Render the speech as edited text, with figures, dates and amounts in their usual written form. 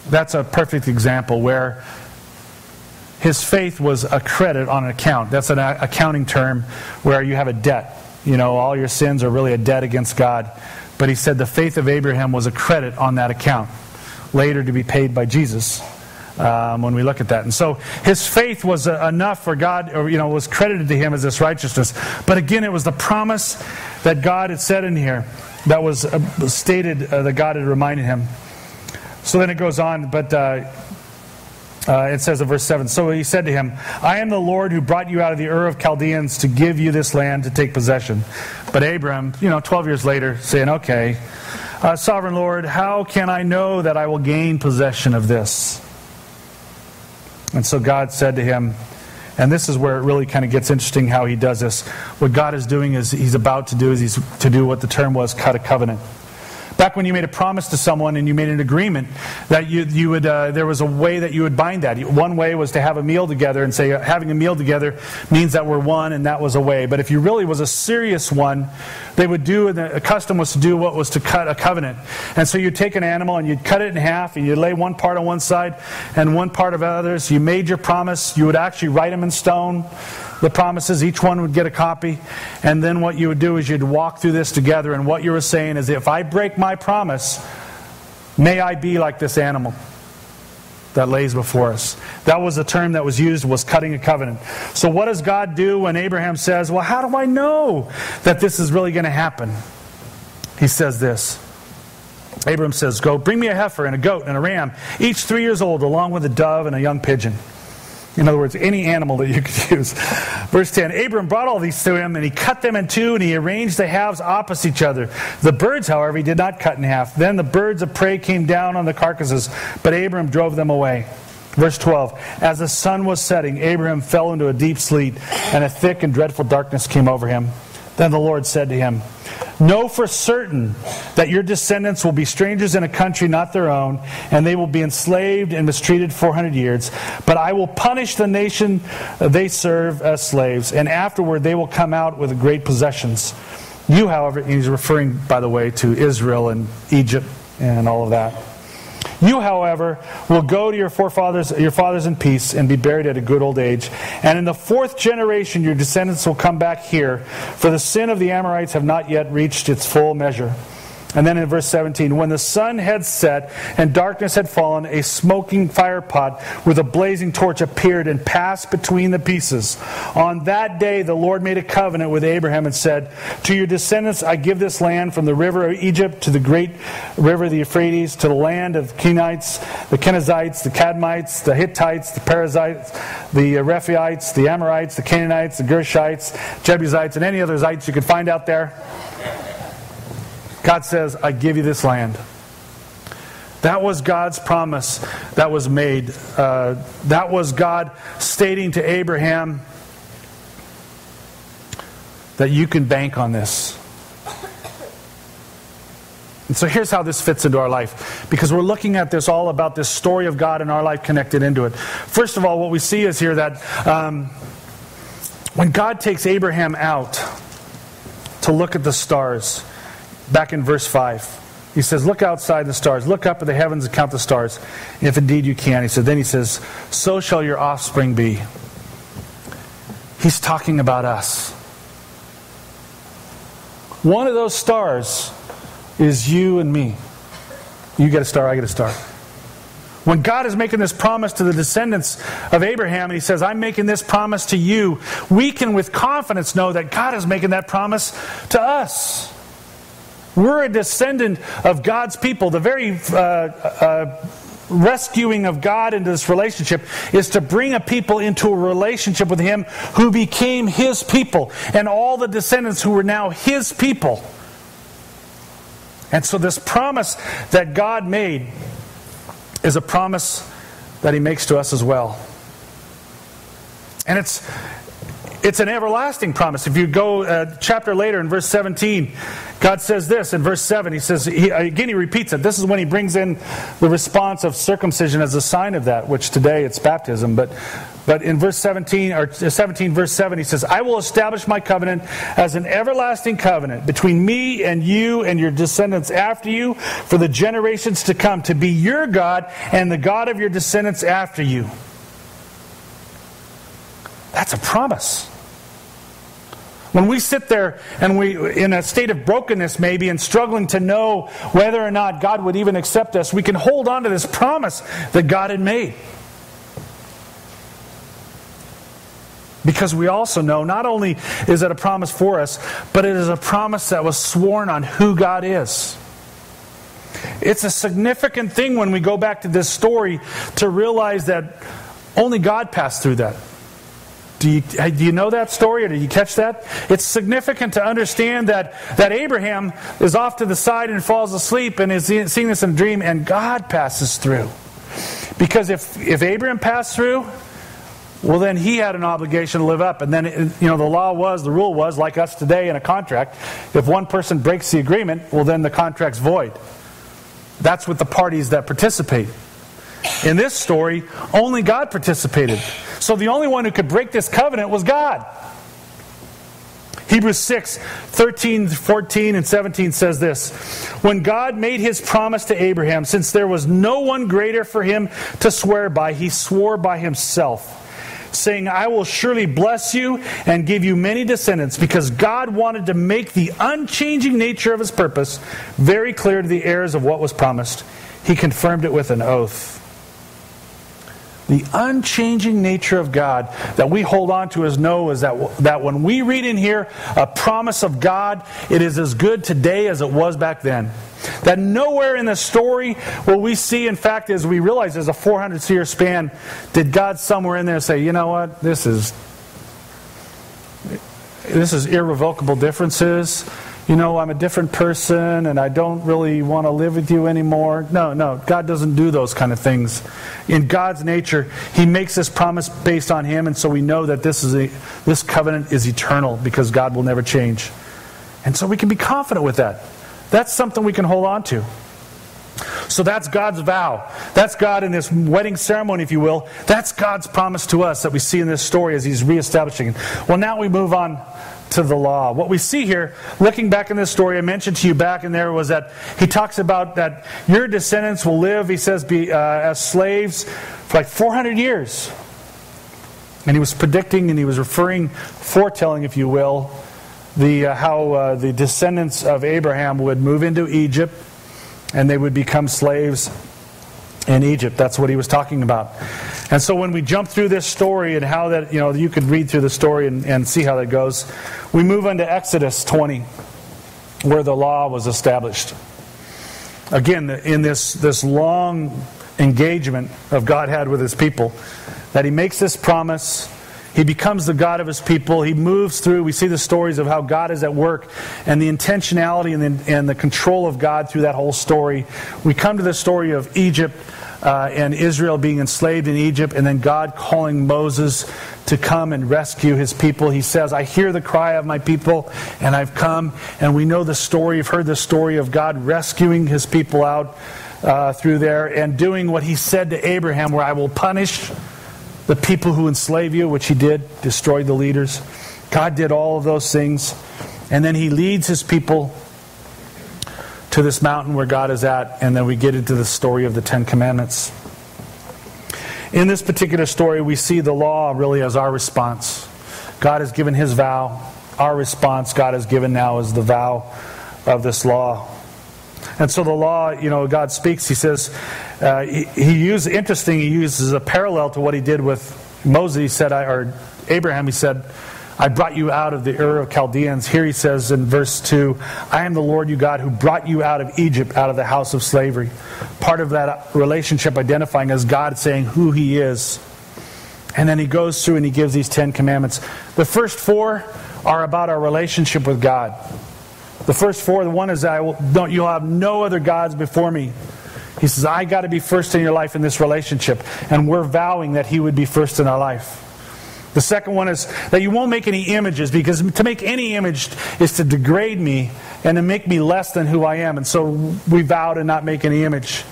that's a perfect example where his faith was a credit on an account. That's an accounting term where you have a debt. You know, all your sins are really a debt against God. But he said the faith of Abraham was a credit on that account, later to be paid by Jesus when we look at that. And so his faith was enough for God, or was credited to him as this righteousness. But again, it was the promise that God had said in here that was stated, that God had reminded him. So then it goes on, but it says in verse 7, so he said to him, I am the Lord who brought you out of the Ur of Chaldeans to give you this land to take possession. But Abram, 12 years later, saying, okay, sovereign Lord, how can I know that I will gain possession of this? And so God said to him, and this is where it really kind of gets interesting how he does this. What God is doing is he's about to do is he's to do what the term was, cut a covenant. Back when you made a promise to someone and you made an agreement that you would, there was a way that you would bind that. One way was to have a meal together and say having a meal together means that we're one, and that was a way. But if you really was a serious one, they would do, and the custom was to do what was to cut a covenant. And so you'd take an animal and you'd cut it in half and you'd lay one part on one side and one part of others. You made your promise. You would actually write them in stone. The promises, each one would get a copy. And then what you would do is you'd walk through this together. And what you were saying is, if I break my promise, may I be like this animal that lays before us. That was the term that was used, was cutting a covenant. So what does God do when Abraham says, well, how do I know that this is really going to happen? He says this. Abram says, go, bring me a heifer and a goat and a ram, each 3 years old, along with a dove and a young pigeon. In other words, any animal that you could use. Verse 10, Abram brought all these to him, and he cut them in two, and he arranged the halves opposite each other. The birds, however, he did not cut in half. Then the birds of prey came down on the carcasses, but Abram drove them away. Verse 12, as the sun was setting, Abraham fell into a deep sleep, and a thick and dreadful darkness came over him. Then the Lord said to him, know for certain that your descendants will be strangers in a country not their own, and they will be enslaved and mistreated 400 years. But I will punish the nation they serve as slaves, and afterward they will come out with great possessions. You, however, and he's referring, by the way, to Israel and Egypt and all of that. You, however, will go to your fathers in peace and be buried at a good old age. And in the fourth generation your descendants will come back here, for the sin of the Amorites have not yet reached its full measure. And then in verse 17, when the sun had set and darkness had fallen, a smoking fire pot with a blazing torch appeared and passed between the pieces. On that day the Lord made a covenant with Abraham and said, to your descendants I give this land, from the river of Egypt to the great river the Euphrates, to the land of the Kenites, the Kenizzites, the Cadmites, the Hittites, the Perizzites, the Rephaites, the Amorites, the Canaanites, the Gershites, Jebusites, and any other Zites you could find out there. God says, I give you this land. That was God's promise that was made. That was God stating to Abraham that you can bank on this. And so here's how this fits into our life. Because we're looking at this all about this story of God and our life connected into it. First of all, what we see is here that when God takes Abraham out to look at the stars, back in verse 5, he says, look outside the stars, look up at the heavens and count the stars, if indeed you can. Then he says, so shall your offspring be. He's talking about us. One of those stars is you and me. You get a star, I get a star. When God is making this promise to the descendants of Abraham, and he says, I'm making this promise to you, we can with confidence know that God is making that promise to us. We're a descendant of God's people. The very rescuing of God into this relationship is to bring a people into a relationship with Him who became His people, and all the descendants who were now His people. And so this promise that God made is a promise that He makes to us as well. And it's an everlasting promise. If you go a chapter later in verse 17, God says this in verse 7. He says, he repeats it. This is when He brings in the response of circumcision as a sign of that, which today it's baptism. But But in verse 17, or 17, verse 7, he says, I will establish my covenant as an everlasting covenant between me and you and your descendants after you for the generations to come, to be your God and the God of your descendants after you. That's a promise. When we sit there and we in a state of brokenness maybe and struggling to know whether or not God would even accept us, we can hold on to this promise that God had made. Because we also know not only is it a promise for us, but it is a promise that was sworn on who God is. It's a significant thing when we go back to this story to realize that only God passed through that. Do you know that story, or did you catch that? It's significant to understand that Abraham is off to the side and falls asleep and is seeing this in a dream, and God passes through. Because if Abraham passed through, well, then he had an obligation to live up. And then, the rule was, like us today in a contract, if one person breaks the agreement, well, then the contract's void. That's with the parties that participate. In this story, only God participated. So the only one who could break this covenant was God. Hebrews 6, 13, 14, and 17 says this. When God made his promise to Abraham, since there was no one greater for him to swear by, he swore by himself, saying, I will surely bless you and give you many descendants, because God wanted to make the unchanging nature of his purpose very clear to the heirs of what was promised. He confirmed it with an oath. The unchanging nature of God that we hold on to is that when we read in here a promise of God, it is as good today as it was back then. That nowhere in the story will we see, in fact, as we realize there's a 400-year span, did God somewhere in there say, you know what, this is irrevocable differences. I'm a different person and I don't really want to live with you anymore. No, God doesn't do those kind of things. In God's nature, he makes this promise based on him, and so we know that this covenant is eternal because God will never change. And so we can be confident with that. That's something we can hold on to. So that's God's vow. That's God in this wedding ceremony, if you will. That's God's promise to us that we see in this story as he's reestablishing. Well, now we move on to the law. What we see here, looking back in this story, I mentioned to you back in there, was that he talks about that your descendants will live, he says, as slaves for like 400 years. And he was predicting and he was foretelling, if you will, how the descendants of Abraham would move into Egypt and they would become slaves in Egypt. That's what he was talking about. And so when we jump through this story and how that, you could read through the story and see how that goes, we move into Exodus 20, where the law was established. Again, in this long engagement of God had with his people, that he makes this promise. He becomes the God of his people. He moves through. We see the stories of how God is at work and the intentionality and the control of God through that whole story. We come to the story of Egypt and Israel being enslaved in Egypt, and then God calling Moses to come and rescue his people. He says, I hear the cry of my people, and I've come. And we know the story. You've heard the story of God rescuing his people out through there and doing what he said to Abraham, where I will punish the people who enslave you, which he did, destroyed the leaders. God did all of those things. And then he leads his people to this mountain where God is at, and then we get into the story of the Ten Commandments. In this particular story, we see the law really as our response. God has given his vow. Our response God has given now is the vow of this law. And so the law, God speaks. He says, he uses a parallel to what he did with Moses. He said, Abraham, he said, I brought you out of the Ur of Chaldeans. Here he says in verse 2, I am the Lord you God who brought you out of Egypt, out of the house of slavery. Part of that relationship identifying as God saying who he is. And then he goes through and he gives these 10 commandments. The first 4 are about our relationship with God. The first 4, the one is you'll have no other gods before me. He says, I got to be first in your life in this relationship. And we're vowing that he would be first in our life. The second one is that you won't make any images, because to make any image is to degrade me and to make me less than who I am. And so we vow to not make any image.